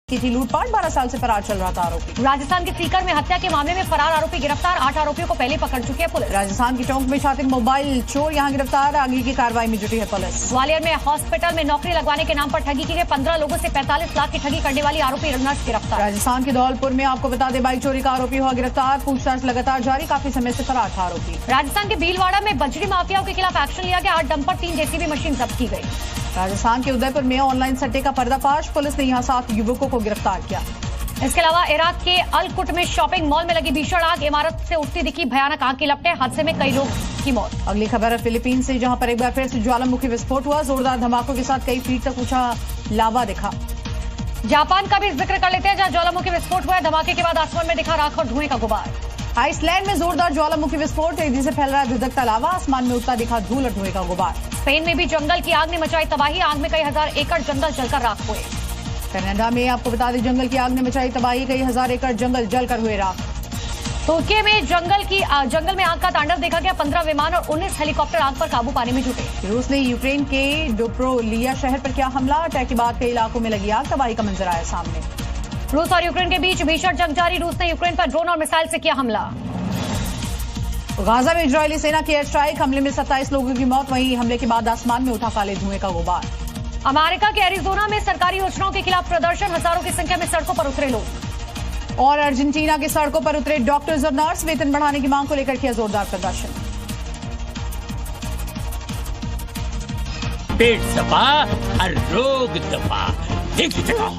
की थी लूटपाट, 12 साल से फरार चल रहा था आरोपी। राजस्थान के सीकर में हत्या के मामले में फरार आरोपी गिरफ्तार, 8 आरोपियों को पहले पकड़ चुकी है पुलिस। राजस्थान के टोंक में छात्र मोबाइल चोर यहां गिरफ्तार, आगे की कार्रवाई में जुटी है पुलिस। ग्वालियर में हॉस्पिटल में नौकरी लगवाने के नाम पर ठगी की गई, 15 लोगों से 45 लाख की ठगी करने वाली आरोपी नर्स गिरफ्तार। राजस्थान के धौलपुर में आपको बता दें, बाइक चोरी का आरोपी हुआ गिरफ्तार, पूछताछ लगातार जारी, काफी समय से फरार था आरोपी। राजस्थान के भीलवाड़ा में बजरी माफियाओं के खिलाफ एक्शन लिया गया, 8 डंपर 3 जेसीबी मशीन जब्त की गई। राजस्थान के उदयपुर में ऑनलाइन सट्टे का पर्दाफाश, पुलिस ने यहां 7 युवकों को गिरफ्तार किया। इसके अलावा इराक के अलकुट में शॉपिंग मॉल में लगी भीषण आग, इमारत से उठती दिखी भयानक आग की लपटें, हादसे में कई लोग की मौत। अगली खबर है फिलीपीन से, जहां पर एक बार फिर से ज्वालामुखी विस्फोट हुआ, जोरदार धमाकों के साथ कई फीट तक ऊंचा लावा दिखा। जापान का भी जिक्र कर लेते हैं, जहां ज्वालामुखी विस्फोट हुआ है, धमाके के बाद आसमान में दिखा राख और धुएं का गुबार। आइसलैंड में जोरदार ज्वालामुखी विस्फोट, तेजी से फैल रहा है धुंधकता लावा, आसमान में उड़ता दिखा धूल और धुएं का गुबार। स्पेन में भी जंगल की आग ने मचाई तबाही, आग में कई हजार एकड़ जंगल जलकर राख हुए। कनाडा में आपको बता दें, जंगल की आग ने मचाई तबाही, कई हजार एकड़ जंगल जलकर हुए राख। तुर्की में जंगल में आग का तांडव देखा गया, 15 विमान और 19 हेलीकॉप्टर आग पर काबू पाने में जुटे। रूस ने यूक्रेन के डोब्रोलिया शहर पर किया हमला, अटैक के बाद कई इलाकों में लगी आग, तबाही का मंजर आया सामने। रूस और यूक्रेन के बीच भीषण जंग जारी, रूस ने यूक्रेन पर ड्रोन और मिसाइल से किया हमला। गाजा में इजरायली सेना की एयर स्ट्राइक, हमले में 27 लोगों की मौत, वहीं हमले के बाद आसमान में उठा काले धुएं का गुबार। अमेरिका के एरिजोना में सरकारी योजनाओं के खिलाफ प्रदर्शन, हजारों की संख्या में सड़कों पर उतरे लोग। और अर्जेंटीना की सड़कों पर उतरे डॉक्टर्स और नर्स, वेतन बढ़ाने की मांग को लेकर किया जोरदार प्रदर्शन। पेट दबा हर रोग दबा, एक जगह।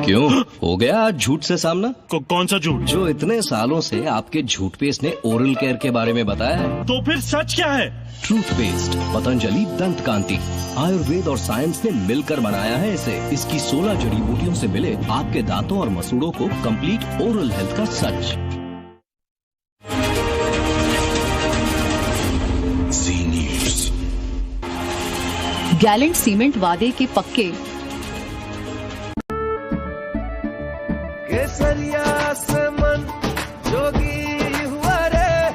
क्यों हो गया आज झूठ से सामना? कौन सा झूठ? जो इतने सालों से आपके झूठ पेस्ट ने ओरल केयर के बारे में बताया है। तो फिर सच क्या है? ट्रूथ पेस्ट, पतंजलि दंत कांति, आयुर्वेद और साइंस ने मिलकर बनाया है इसे। इसकी 16 जड़ी बूटियों से मिले आपके दांतों और मसूड़ों को कंप्लीट ओरल हेल्थ का सच। गैलेंट सीमेंट वादे के पक्के। केसरिया से मन जोगी हुआ रे,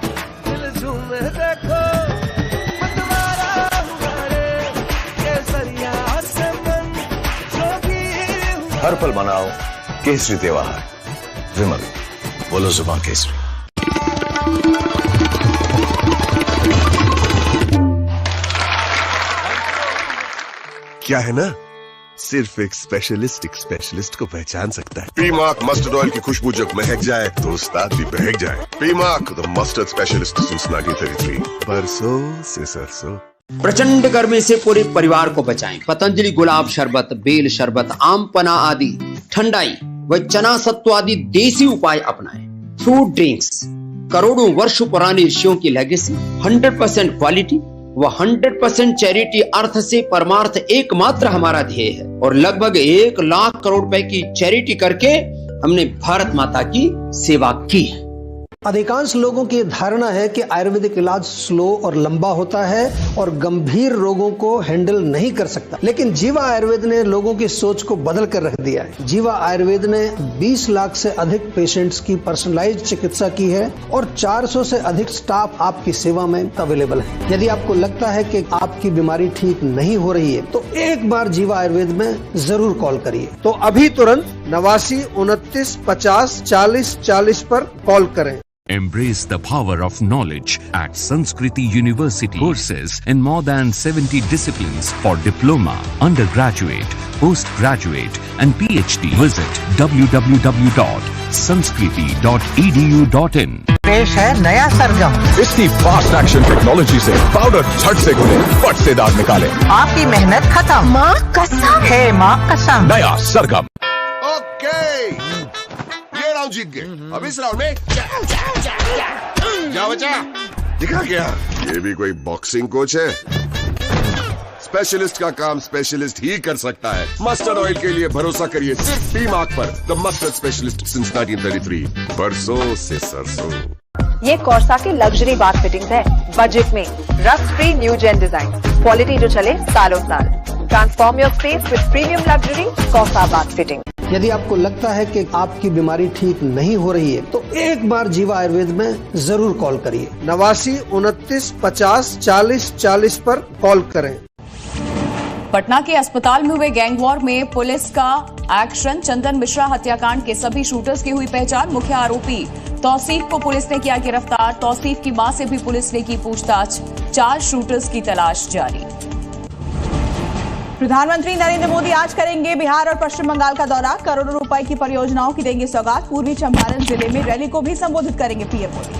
दिल झूम देखो मतवारा हुआ रे, केसरिया से मन जोगी हुआ। हर पल मनाओ केसरी त्योहार, विमल बोलो जुबान केसरी। क्या है ना, सिर्फ एक स्पेशलिस्ट को पहचान सकता है। पीमार्क मस्टर्ड ऑयल की खुशबू जब महक जाए तो उस्ताद भी बहक जाए। पीमार्क द मस्टर्ड स्पेशलिस्ट सिंस 1933, बरसों से सरसों। प्रचंड गर्मी से पूरे परिवार को बचाएं। पतंजलि गुलाब शरबत, बेल शरबत, आम पना आदि ठंडाई व चना सत्व आदि देसी उपाय अपनाएं। फ्रूट ड्रिंक्स, करोड़ों वर्षों पुरानी ऋषियों की लेगेसी, 100% क्वालिटी व 100% चैरिटी अर्थ से परमार्थ एकमात्र हमारा ध्येय है। और लगभग 1 लाख करोड़ रुपए की चैरिटी करके हमने भारत माता की सेवा की है। अधिकांश लोगों की धारणा है कि आयुर्वेदिक इलाज स्लो और लंबा होता है और गंभीर रोगों को हैंडल नहीं कर सकता, लेकिन जीवा आयुर्वेद ने लोगों की सोच को बदल कर रख दिया है। जीवा आयुर्वेद ने 20 लाख से अधिक पेशेंट्स की पर्सनलाइज्ड चिकित्सा की है और 400 से अधिक स्टाफ आपकी सेवा में अवेलेबल है। यदि आपको लगता है कि आपकी बीमारी ठीक नहीं हो रही है तो एक बार जीवा आयुर्वेद में जरूर कॉल करिए। तो अभी तुरंत 89 29 50 40 40 पर कॉल करें। Embrace the power of knowledge at Sanskriti University. Courses in more than 70 disciplines for diploma, undergraduate, postgraduate and PhD. Visit www.sanskriti.edu.in. पेश है नया सरगम। इसकी फास्ट एक्शन टेक्नोलॉजी से पाउडर झट से घुले, फट से दाग निकाले। आपकी मेहनत खत्म, माँ कसम है, माँ कसम। नया सरगम। ओके, ये राउंड जीत गए। अब इस राउंड में जा बचा। दिखा क्या, ये भी कोई बॉक्सिंग कोच है? स्पेशलिस्ट का काम स्पेशलिस्ट ही कर सकता है। मस्टर्ड ऑयल के लिए भरोसा करिए सिर्फ पीमार्क पर, द मस्टर्ड स्पेशलिस्ट सिंस 1933, बरसों से सरसों। ये कॉर्सा की लग्जरी बाथ फिटिंग्स है, बजट में, rust free new gen design, quality जो चले सालों साल। Transform your space with premium luxury Corsa bath fitting. यदि आपको लगता है कि आपकी बीमारी ठीक नहीं हो रही है तो एक बार जीवा आयुर्वेद में जरूर कॉल करिए। 89 29 50 40 40 पर कॉल करें। पटना के अस्पताल में हुए गैंग वॉर में पुलिस का एक्शन। चंदन मिश्रा हत्याकांड के सभी शूटर्स की हुई पहचान। मुख्य आरोपी तौसीफ को पुलिस ने किया गिरफ्तार। तौसीफ की मां से भी पुलिस ने की पूछताछ। 4 शूटर्स की तलाश जारी। प्रधानमंत्री नरेंद्र मोदी आज करेंगे बिहार और पश्चिम बंगाल का दौरा। करोड़ों रुपए की परियोजनाओं की देंगे सौगात। पूर्वी चंपारण जिले में रैली को भी संबोधित करेंगे पीएम मोदी।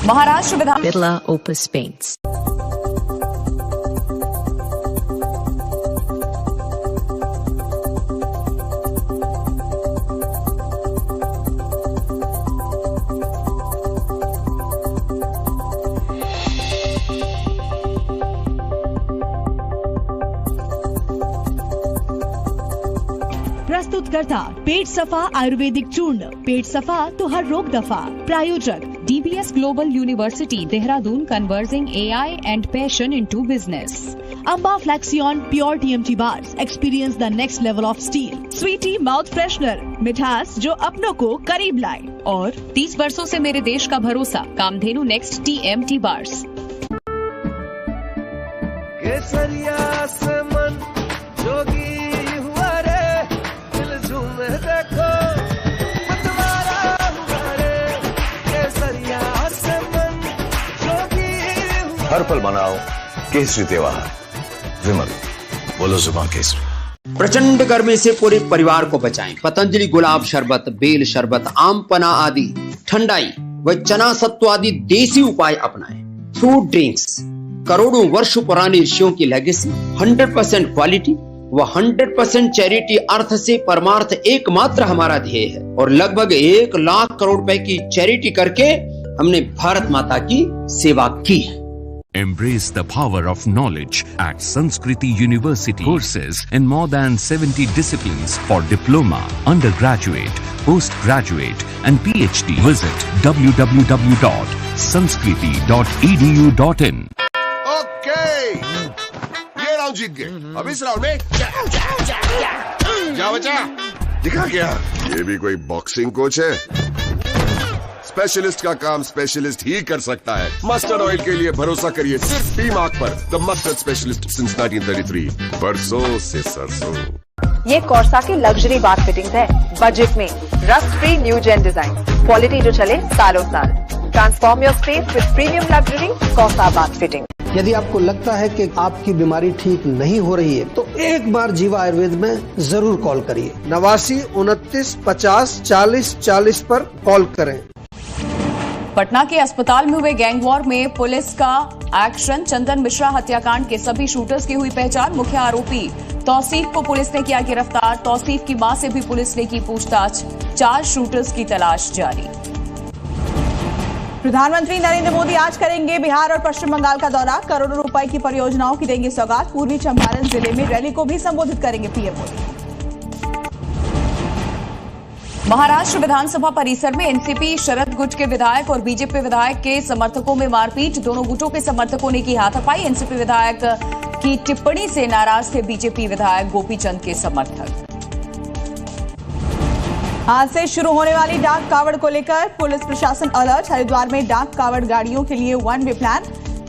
महाराष्ट्र विधान प्रस्तुतकर्ता पेट सफा आयुर्वेदिक चूर्ण। पेट सफा तो हर रोग दफा। प्रायोजक DBS global university Dehradun, converging AI and passion into business. Amba Flaxion Pure TMT Bars, experience the next level of steel. Sweetie Mouth Freshener, मिठास जो अपनों को करीब लाए। और 30 वर्षों से मेरे देश का भरोसा, कामधेनु नेक्स्ट TMT Bars। केसरिया से मन जोगी हुआ रे, दिल झूमे देखो मतवारा हुआ रे। केसरिया से मन जोगी हुआ। हर पल मनाओ केसरी त्योहार। विमल, बोलो जुबान केसरी। प्रचंड गर्मी से पूरे परिवार को बचाएं। पतंजलि गुलाब शरबत, बेल शरबत, आम पना आदि ठंडाई व चना सत्व आदि देसी उपाय अपनाएं। फ्रूट ड्रिंक्स करोड़ों वर्ष पुरानी ऋषियों की लेगेसी, 100% क्वालिटी व 100% चैरिटी अर्थ से परमार्थ एकमात्र हमारा ध्येय है। और लगभग 1 लाख करोड़ रुपए की चैरिटी करके हमने भारत माता की सेवा की है। Embrace the power of knowledge at Sanskriti University. Courses in more than 70 disciplines for diploma, undergraduate, postgraduate and PhD. Visit www.sanskriti.edu.in. Okay, ये राउंड जीत गए। अब इस राउंड में क्या बचा? दिखा क्या? ये भी कोई बॉक्सिंग कोच है? स्पेशलिस्ट का काम स्पेशलिस्ट ही कर सकता है। मस्टर्ड ऑयल के लिए भरोसा करिए सिर्फ पीमार्क पर। The mustard specialist since 1933। बरसों से सरसों। ये कॉर्सा की लग्जरी बाथ फिटिंग्स है, बजट में, rust free new gen design, quality जो चले सालों साल। Transform your space with premium luxury Corsa bath fitting. यदि आपको लगता है कि आपकी बीमारी ठीक नहीं हो रही है तो एक बार जीवा आयुर्वेद में जरूर कॉल करिए। 89 29 50 40 40 पर कॉल करें। पटना के अस्पताल में हुए गैंग वॉर में पुलिस का एक्शन। चंदन मिश्रा हत्याकांड के सभी शूटर्स की हुई पहचान। मुख्य आरोपी तौसीफ को पुलिस ने किया गिरफ्तार। तौसीफ की मां से भी पुलिस ने की पूछताछ। 4 शूटर्स की तलाश जारी। प्रधानमंत्री नरेंद्र मोदी आज करेंगे बिहार और पश्चिम बंगाल का दौरा। करोड़ों रुपए की परियोजनाओं की देंगे सौगात। पूर्वी चंपारण जिले में रैली को भी संबोधित करेंगे पीएम मोदी। महाराष्ट्र विधानसभा परिसर में एनसीपी शरद गुट के विधायक और बीजेपी विधायक के समर्थकों में मारपीट। दोनों गुटों के समर्थकों ने की हाथापाई। एनसीपी विधायक की टिप्पणी से नाराज थे बीजेपी विधायक गोपीचंद के समर्थक। आज से शुरू होने वाली डाक कावड़ को लेकर पुलिस प्रशासन अलर्ट। हरिद्वार में डाक कावड़ गाड़ियों के लिए 1 वे प्लान।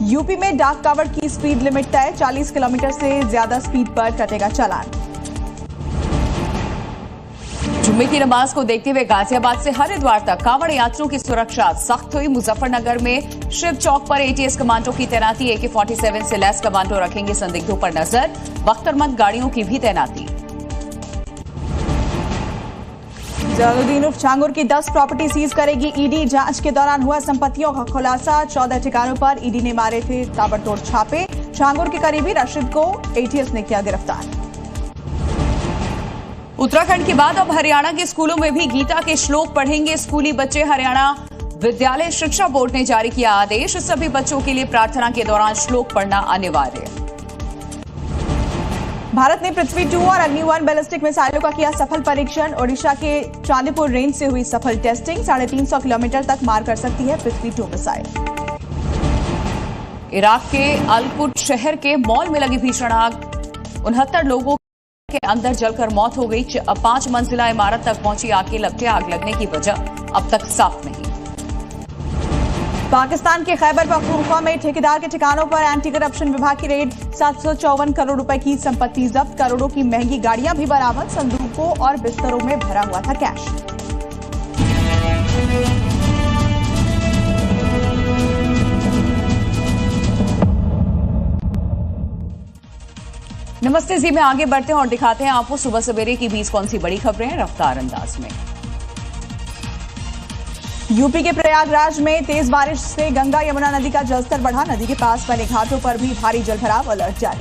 यूपी में डाक कावड़ की स्पीड लिमिट तय। 40 किलोमीटर से ज्यादा स्पीड पर कटेगा चालान। जुम्मे की नमाज को देखते हुए गाजियाबाद से हरिद्वार तक कावड़ यात्रियों की सुरक्षा सख्त हुई। मुजफ्फरनगर में शिव चौक पर एटीएस कमांडो की तैनाती। AK-47 से लैस कमांडो रखेंगे संदिग्धों पर नजर। बख्तरमंद गाड़ियों की भी तैनाती। जलालुद्दीन उर्फ छांगुर की 10 प्रॉपर्टी सीज करेगी ईडी। जांच के दौरान हुआ संपत्तियों का खुलासा। 14 ठिकानों पर ईडी ने मारे थे ताबड़तोड़ छापे। छांगुर के करीबी रशीद को एटीएस ने किया गिरफ्तार। उत्तराखंड के बाद अब हरियाणा के स्कूलों में भी गीता के श्लोक पढ़ेंगे स्कूली बच्चे। हरियाणा विद्यालय शिक्षा बोर्ड ने जारी किया आदेश। सभी बच्चों के लिए प्रार्थना के दौरान श्लोक पढ़ना अनिवार्य। भारत ने पृथ्वी 2 और अग्नि 1 बैलिस्टिक मिसाइलों का किया सफल परीक्षण। ओडिशा के चांदीपुर रेंज से हुई सफल टेस्टिंग। 350 किलोमीटर तक मार कर सकती है पृथ्वी 2 मिसाइल। इराक के अलकुट शहर के मॉल में लगी भीषण आग। 69 लोगों के अंदर जलकर मौत हो गई। 5 मंजिला इमारत तक पहुंची आग की लपटें। आग लगने की वजह अब तक साफ नहीं। पाकिस्तान के खैबर पख्तूनख्वा में ठेकेदार के ठिकानों पर एंटी करप्शन विभाग की रेड, 754 करोड़ रुपए की संपत्ति जब्त, करोड़ों की महंगी गाड़ियां भी बरामद, संदूकों और बिस्तरों में भरा हुआ था कैश। नमस्ते जी में आगे बढ़ते हैं और दिखाते हैं आपको सुबह सवेरे की 20 कौन सी बड़ी खबरें रफ्तार अंदाज में। यूपी के प्रयागराज में तेज बारिश से गंगा यमुना नदी का जलस्तर बढ़ा, नदी के पास बने घाटों पर भी भारी जलभराव, अलर्ट जारी।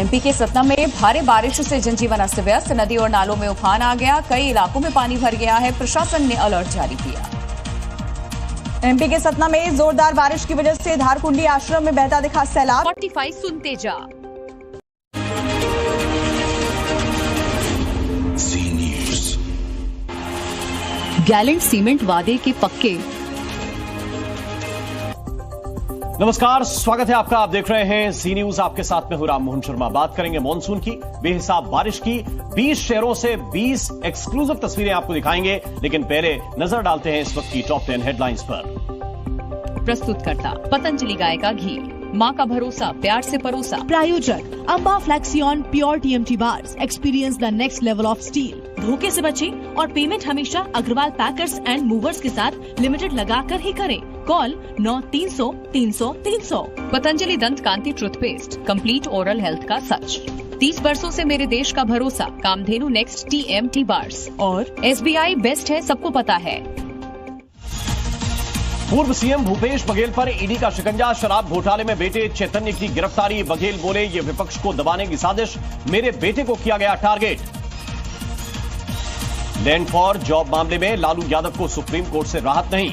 एमपी के सतना में भारी बारिश से जनजीवन अस्त व्यस्त, नदी और नालों में उफान आ गया, कई इलाकों में पानी भर गया है, प्रशासन ने अलर्ट जारी किया। एमपी के सतना में जोरदार बारिश की वजह से धारकुंडी आश्रम में बहता दिखा सैलाब। 45 सुनते जा। गैलेंट सीमेंट वादे के पक्के। नमस्कार, स्वागत है आपका। आप देख रहे हैं जी न्यूज, आपके साथ में हूं राम मोहन शर्मा। बात करेंगे मॉनसून की, बेहिसाब बारिश की, 20 शहरों से 20 एक्सक्लूसिव तस्वीरें आपको दिखाएंगे, लेकिन पहले नजर डालते हैं इस वक्त की टॉप 10 हेडलाइंस पर। प्रस्तुतकर्ता पतंजलि गाय का घी, माँ का भरोसा, प्यार से परोसा। प्रायोजक Amba Flexion pure TMT bars, experience the next level of steel. धोखे से बचें और पेमेंट हमेशा अग्रवाल पैकर्स एंड मूवर्स के साथ लिमिटेड लगाकर ही करें। कॉल 9300 300 300। पतंजलि दंत कांति टूथपेस्ट, कंप्लीट ओरल हेल्थ का सच। 30 वर्षों से मेरे देश का भरोसा, कामधेनु नेक्स्ट TMT बार्स। और SBI बेस्ट है, सबको पता है। पूर्व सीएम भूपेश बघेल पर ईडी का शिकंजा, शराब घोटाले में बेटे चैतन्य की गिरफ्तारी। बघेल बोले, ये विपक्ष को दबाने की साजिश, मेरे बेटे को किया गया टारगेट। लैंड फॉर जॉब मामले में लालू यादव को सुप्रीम कोर्ट से राहत नहीं।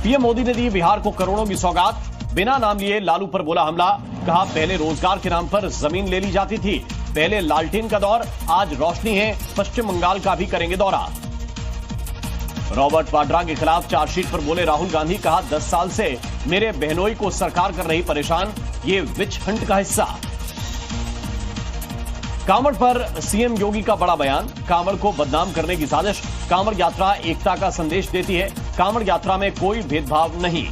पीएम मोदी ने दी बिहार को करोड़ों की सौगात, बिना नाम लिए लालू पर बोला हमला। कहा, पहले रोजगार के नाम पर जमीन ले ली जाती थी, पहले लालटेन का दौर, आज रोशनी है, पश्चिम बंगाल का भी करेंगे दौरा। रॉबर्ट वाड्रा के खिलाफ चार्जशीट पर बोले राहुल गांधी। कहा, 10 साल से मेरे बहनोई को सरकार कर रही परेशान, ये विच हंट का हिस्सा। कांवड़ पर सीएम योगी का बड़ा बयान, कांवड़ को बदनाम करने की साजिश। कांवड़ यात्रा एकता का संदेश देती है, कांवड़ यात्रा में कोई भेदभाव नहीं।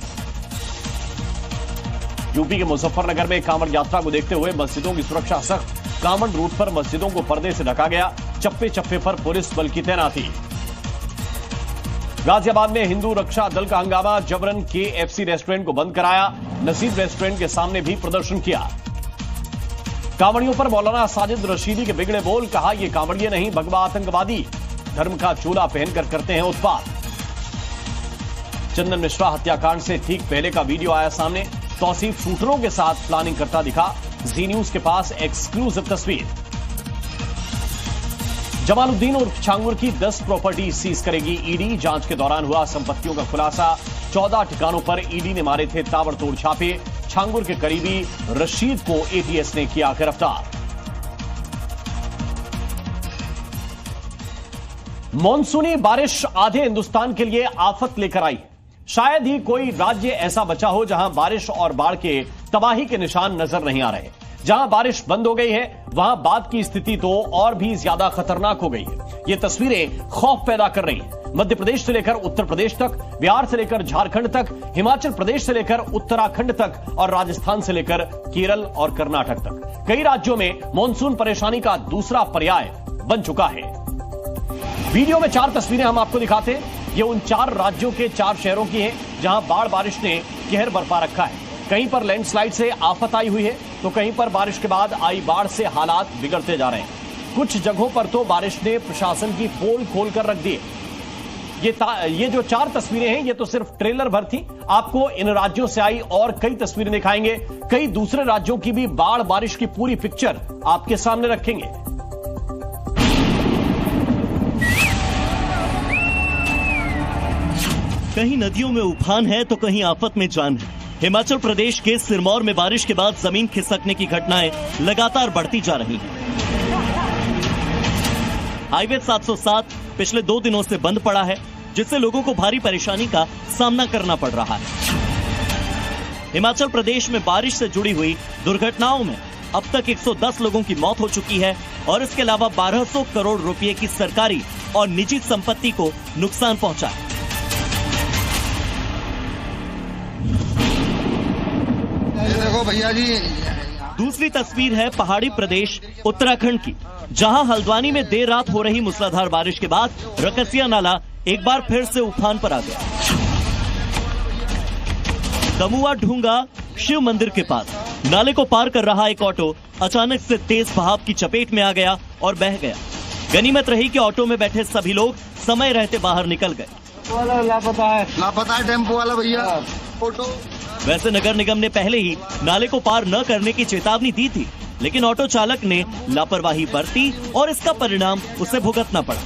यूपी के मुजफ्फरनगर में कांवड़ यात्रा को देखते हुए मस्जिदों की सुरक्षा सख्त, कांवड़ रूट पर मस्जिदों को पर्दे से ढका गया, चप्पे चप्पे पर पुलिस बल की तैनाती। गाजियाबाद में हिंदू रक्षा दल का हंगामा, जबरन KFC रेस्टोरेंट को बंद कराया, नसीब रेस्टोरेंट के सामने भी प्रदर्शन किया। कांवड़ियों पर मौलाना साजिद रशीदी के बिगड़े बोल। कहा, ये कांवड़िए नहीं, भगवा आतंकवादी धर्म का चोला पहनकर करते हैं उत्पात। चंदन मिश्रा हत्याकांड से ठीक पहले का वीडियो आया सामने, तौसीफ शूटरों के साथ प्लानिंग करता दिखा। जी न्यूज के पास एक्सक्लूसिव तस्वीर। जमालुद्दीन उर्फ छांगुर की 10 प्रॉपर्टी सीज करेगी ईडी, जांच के दौरान हुआ संपत्तियों का खुलासा। 14 ठिकानों पर ईडी ने मारे थे ताबड़तोड़ छापे, छांगुर के करीबी रशीद को ATS ने किया गिरफ्तार। मॉनसूनी बारिश आधे हिंदुस्तान के लिए आफत लेकर आई। शायद ही कोई राज्य ऐसा बचा हो जहां बारिश और बाढ़ के तबाही के निशान नजर नहीं आ रहे। जहां बारिश बंद हो गई है, वहां बाद की स्थिति तो और भी ज्यादा खतरनाक हो गई है। ये तस्वीरें खौफ पैदा कर रही हैं। मध्य प्रदेश से लेकर उत्तर प्रदेश तक, बिहार से लेकर झारखंड तक, हिमाचल प्रदेश से लेकर उत्तराखंड तक और राजस्थान से लेकर केरल और कर्नाटक तक कई राज्यों में मॉनसून परेशानी का दूसरा पर्याय बन चुका है। वीडियो में 4 तस्वीरें हम आपको दिखाते हैं। ये उन 4 राज्यों के 4 शहरों की हैं जहां बाढ़ बारिश ने कहर बरपा रखा है। कहीं पर लैंडस्लाइड से आफत आई हुई है, तो कहीं पर बारिश के बाद आई बाढ़ से हालात बिगड़ते जा रहे हैं। कुछ जगहों पर तो बारिश ने प्रशासन की पोल खोलकर रख दी। ये जो 4 तस्वीरें हैं, ये तो सिर्फ ट्रेलर भर थी। आपको इन राज्यों से आई और कई तस्वीरें दिखाएंगे। कई दूसरे राज्यों की भी बाढ़ बारिश की पूरी पिक्चर आपके सामने रखेंगे। कहीं नदियों में उफान है तो कहीं आफत में जान है। हिमाचल प्रदेश के सिरमौर में बारिश के बाद जमीन खिसकने की घटनाएं लगातार बढ़ती जा रही हैं। हाईवे 707 पिछले 2 दिनों से बंद पड़ा है, जिससे लोगों को भारी परेशानी का सामना करना पड़ रहा है। हिमाचल प्रदेश में बारिश से जुड़ी हुई दुर्घटनाओं में अब तक 110 लोगों की मौत हो चुकी है और इसके अलावा 1200 करोड़ रुपए की सरकारी और निजी संपत्ति को नुकसान पहुंचा है। देखो भैया जी, दूसरी तस्वीर है पहाड़ी प्रदेश उत्तराखंड की, जहां हल्द्वानी में देर रात हो रही मूसलाधार बारिश के बाद रकसिया नाला एक बार फिर से उफान पर आ गया। दमुआ ढूंगा शिव मंदिर के पास नाले को पार कर रहा एक ऑटो अचानक से तेज बहाव की चपेट में आ गया और बह गया। गनीमत रही कि ऑटो में बैठे सभी लोग समय रहते बाहर निकल गए। लापता है टेम्पो वाला भैया। ऑटो वैसे नगर निगम ने पहले ही नाले को पार न करने की चेतावनी दी थी, लेकिन ऑटो चालक ने लापरवाही बरती और इसका परिणाम उसे भुगतना पड़ा।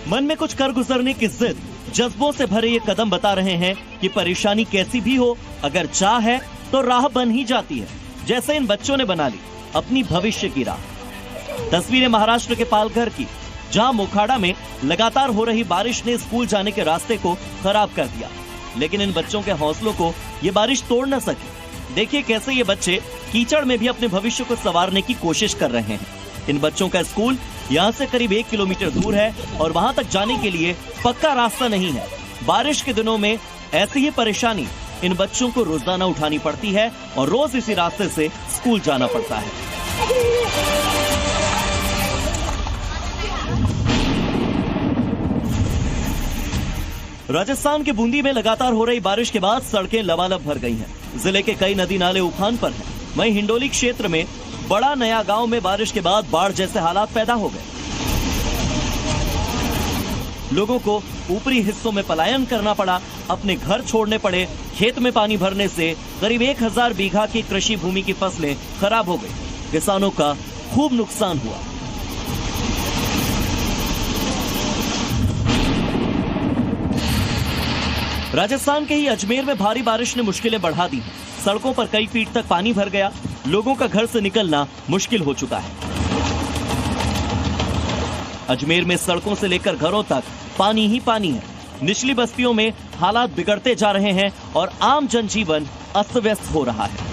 मन में कुछ कर गुजरने की जिद, जज्बों से भरे ये कदम बता रहे हैं कि परेशानी कैसी भी हो, अगर चाह है तो राह बन ही जाती है, जैसे इन बच्चों ने बना ली अपनी भविष्य की राह। तस्वीरें महाराष्ट्र के पालघर की, जहां मोखाड़ा में लगातार हो रही बारिश ने स्कूल जाने के रास्ते को खराब कर दिया, लेकिन इन बच्चों के हौसलों को ये बारिश तोड़ न सकी। देखिए कैसे ये बच्चे कीचड़ में भी अपने भविष्य को संवारने की कोशिश कर रहे हैं। इन बच्चों का स्कूल यहाँ से करीब 1 किलोमीटर दूर है और वहाँ तक जाने के लिए पक्का रास्ता नहीं है। बारिश के दिनों में ऐसी ही परेशानी इन बच्चों को रोजाना उठानी पड़ती है और रोज इसी रास्ते से स्कूल जाना पड़ता है। राजस्थान के बूंदी में लगातार हो रही बारिश के बाद सड़कें लबालब भर गई हैं। जिले के कई नदी नाले उफान पर हैं। वहीं हिंडोली क्षेत्र में बड़ा नया गांव में बारिश के बाद बाढ़ जैसे हालात पैदा हो गए। लोगों को ऊपरी हिस्सों में पलायन करना पड़ा, अपने घर छोड़ने पड़े। खेत में पानी भरने से करीब 1000 बीघा की कृषि भूमि की फसलें खराब हो गई। किसानों का खूब नुकसान हुआ। राजस्थान के ही अजमेर में भारी बारिश ने मुश्किलें बढ़ा दी। सड़कों पर कई फीट तक पानी भर गया। लोगों का घर से निकलना मुश्किल हो चुका है। अजमेर में सड़कों से लेकर घरों तक पानी ही पानी है। निचली बस्तियों में हालात बिगड़ते जा रहे हैं और आम जनजीवन अस्त व्यस्त हो रहा है।